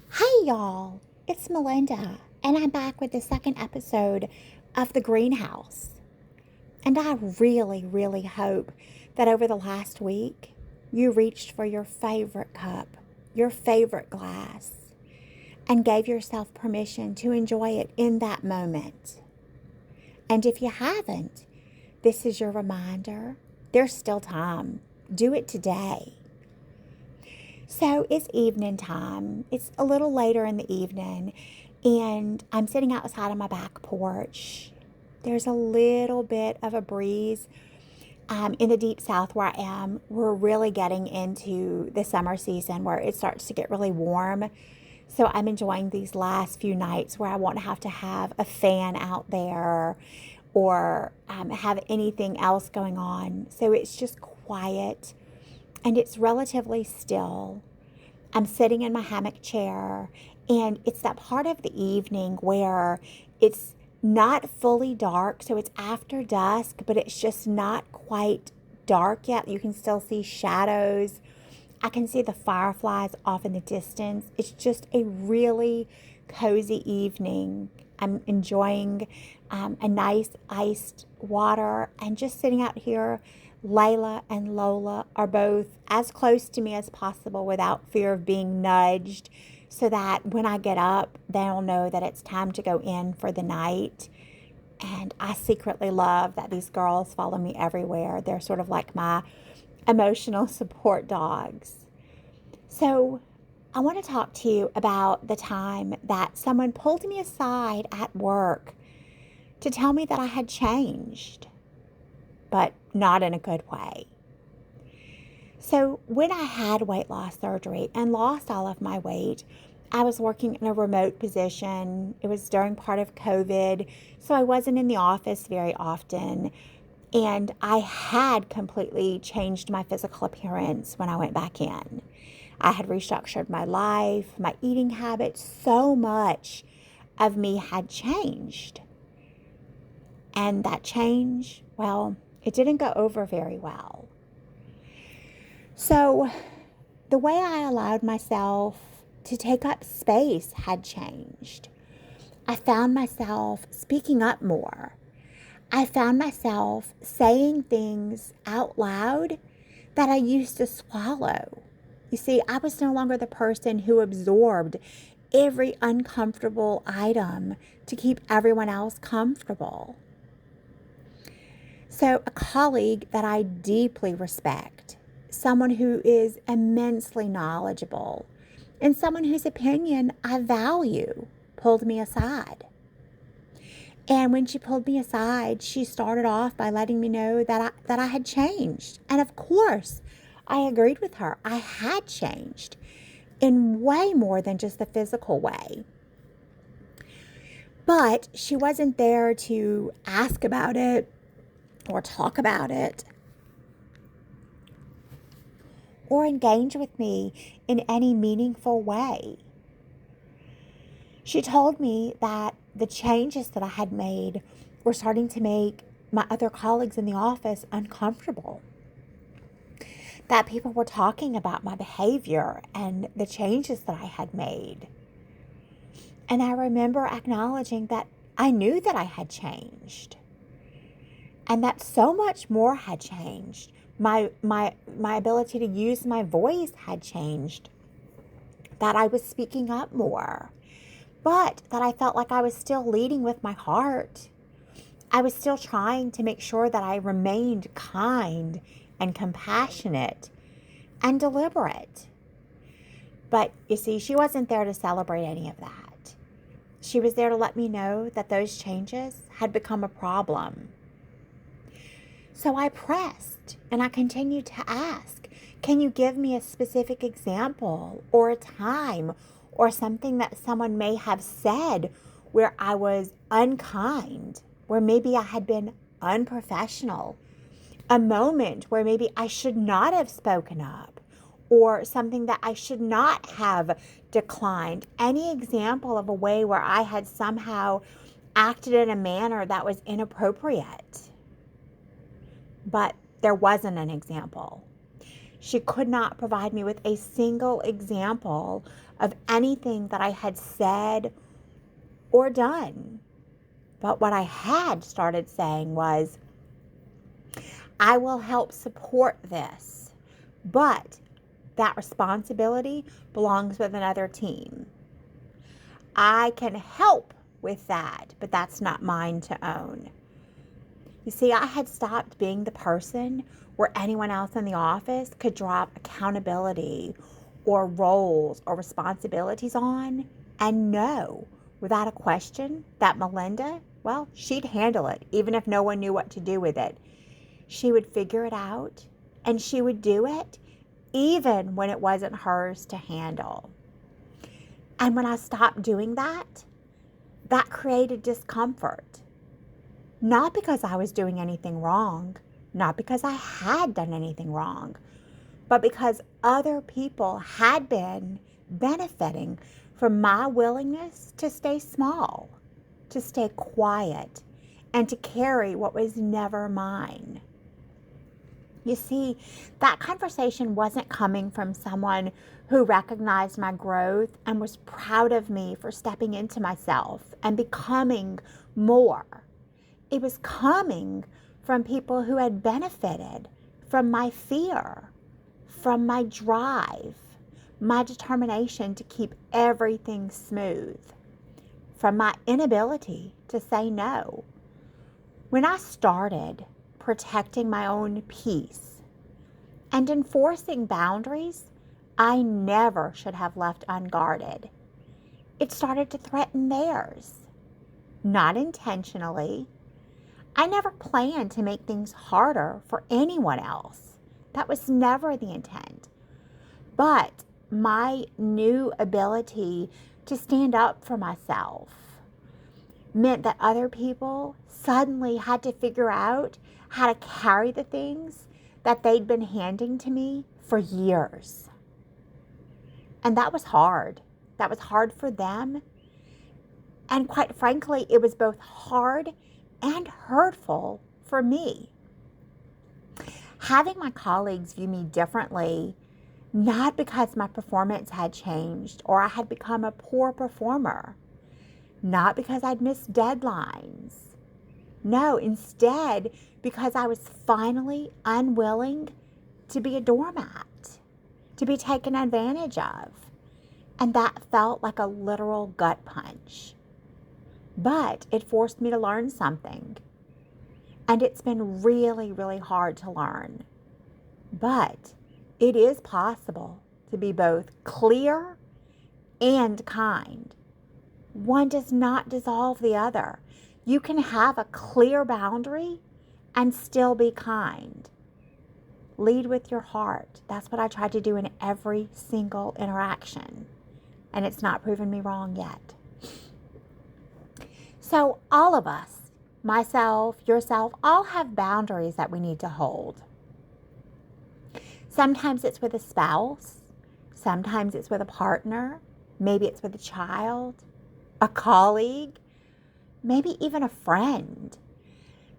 Hey y'all, it's Melinda, and I'm back with the second episode of The Greenhouse. And I really hope that over the last week you reached for your favorite cup, your favorite glass, and gave yourself permission to enjoy it in that moment. And if you haven't, this is your reminder. There's still time. Do it today. So it's evening time. It's a little later in the evening, and I'm sitting outside on my back porch. There's a little bit of a breeze. In the deep south where I am, we're really getting into the summer season where it starts to get really warm. So I'm enjoying these last few nights where I won't have to have a fan out there or have anything else going on. So it's just quiet and it's relatively still. I'm sitting in my hammock chair, and it's that part of the evening where it's not fully dark, so it's after dusk, but it's just not quite dark yet. You can still see shadows. I can see the fireflies off in the distance. It's just a really cozy evening. I'm enjoying a nice iced water and just sitting out here. Layla and Lola are both as close to me as possible without fear of being nudged, so that when I get up, they'll know that it's time to go in for the night. And I secretly love that these girls follow me everywhere. They're sort of like my emotional support dogs. So I want to talk to you about the time that someone pulled me aside at work to tell me that I had changed, but not in a good way. So when I had weight loss surgery and lost all of my weight, I was working in a remote position. It was during part of COVID, so I wasn't in the office very often. And I had completely changed my physical appearance when I went back in. I had restructured my life, my eating habits, so much of me had changed. And that change, well, it didn't go over very well. So the way I allowed myself to take up space had changed. I found myself speaking up more. I found myself saying things out loud that I used to swallow. You see, I was no longer the person who absorbed every uncomfortable item to keep everyone else comfortable. So a colleague that I deeply respect, someone who is immensely knowledgeable, and someone whose opinion I value, pulled me aside. And when she pulled me aside, she started off by letting me know that I had changed. And of course, I agreed with her. I had changed in way more than just the physical way. But she wasn't there to ask about it or talk about it or engage with me in any meaningful way. She told me that the changes that I had made were starting to make my other colleagues in the office uncomfortable. That people were talking about my behavior and the changes that I had made. And I remember acknowledging that I knew that I had changed. And that so much more had changed. My ability to use my voice had changed. That I was speaking up more. But that I felt like I was still leading with my heart. I was still trying to make sure that I remained kind and compassionate and deliberate. But you see, she wasn't there to celebrate any of that. She was there to let me know that those changes had become a problem. So I pressed and I continued to ask, can you give me a specific example or a time or something that someone may have said where I was unkind, where maybe I had been unprofessional, a moment where maybe I should not have spoken up, or something that I should not have declined. Any example of a way where I had somehow acted in a manner that was inappropriate. But there wasn't an example. She could not provide me with a single example of anything that I had said or done. But what I had started saying was, I will help support this, but that responsibility belongs with another team. I can help with that, but that's not mine to own. You see, I had stopped being the person where anyone else in the office could drop accountability or roles or responsibilities on and know without a question that Melinda, well, she'd handle it even if no one knew what to do with it. She would figure it out and she would do it even when it wasn't hers to handle. And when I stopped doing that, that created discomfort. Not because I was doing anything wrong, not because I had done anything wrong, but because other people had been benefiting from my willingness to stay small, to stay quiet, and to carry what was never mine. You see, that conversation wasn't coming from someone who recognized my growth and was proud of me for stepping into myself and becoming more. It was coming from people who had benefited from my fear, from my drive, my determination to keep everything smooth, from my inability to say no. When I started protecting my own peace and enforcing boundaries I never should have left unguarded, it started to threaten theirs. Not intentionally. I never planned to make things harder for anyone else. That was never the intent. But my new ability to stand up for myself meant that other people suddenly had to figure out how to carry the things that they'd been handing to me for years. And that was hard. That was hard for them. And quite frankly, it was both hard and hurtful for me. Having my colleagues view me differently, not because my performance had changed or I had become a poor performer, not because I'd missed deadlines. No, instead, because I was finally unwilling to be a doormat, to be taken advantage of. And that felt like a literal gut punch. But it forced me to learn something. And it's been really, really hard to learn. But it is possible to be both clear and kind. One does not dissolve the other. You can have a clear boundary and still be kind. Lead with your heart. That's what I try to do in every single interaction. And it's not proven me wrong yet. So all of us, myself, yourself, all have boundaries that we need to hold. Sometimes it's with a spouse. Sometimes it's with a partner. Maybe it's with a child, a colleague, maybe even a friend.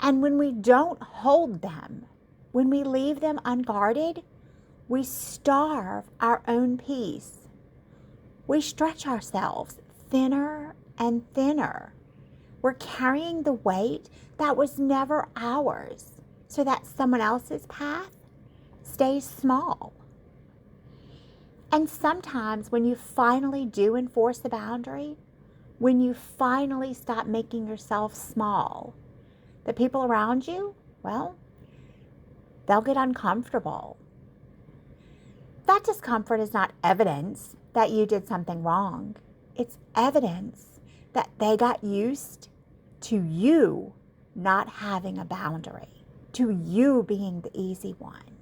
And when we don't hold them, when we leave them unguarded, we starve our own peace. We stretch ourselves thinner and thinner. We're carrying the weight that was never ours so that someone else's path stays small. And sometimes when you finally do enforce the boundary, when you finally stop making yourself small, the people around you, well, they'll get uncomfortable. That discomfort is not evidence that you did something wrong. It's evidence that they got used to you not having a boundary, to you being the easy one,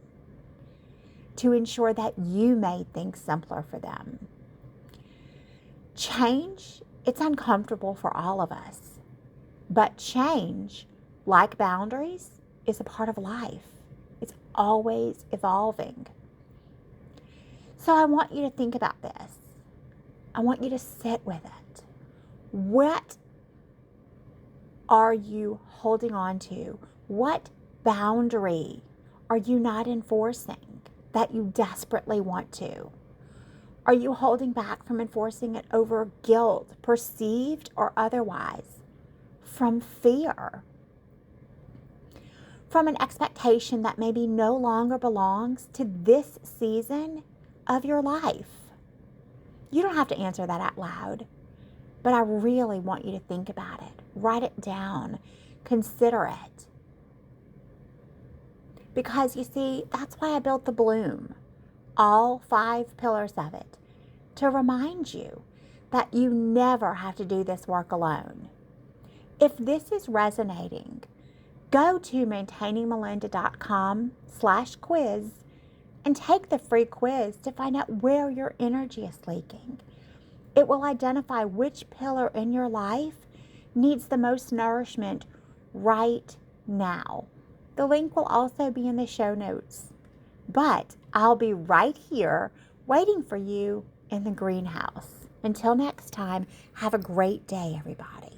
to ensure that you made things simpler for them. Change, it's uncomfortable for all of us, but change, like boundaries, is a part of life. It's always evolving. So I want you to think about this. I want you to sit with it. What are you holding on to? What boundary are you not enforcing that you desperately want to? Are you holding back from enforcing it over guilt, perceived or otherwise? From fear? From an expectation that maybe no longer belongs to this season of your life? You don't have to answer that out loud, but I really want you to think about it. Write it down. Consider it. Because you see, that's why I built the Bloom, all 5 pillars of it, to remind you that you never have to do this work alone. If this is resonating, go to maintainingmelinda.com/quiz and take the free quiz to find out where your energy is leaking. It will identify which pillar in your life needs the most nourishment right now. The link will also be in the show notes. But I'll be right here waiting for you in the greenhouse. Until next time, have a great day, everybody.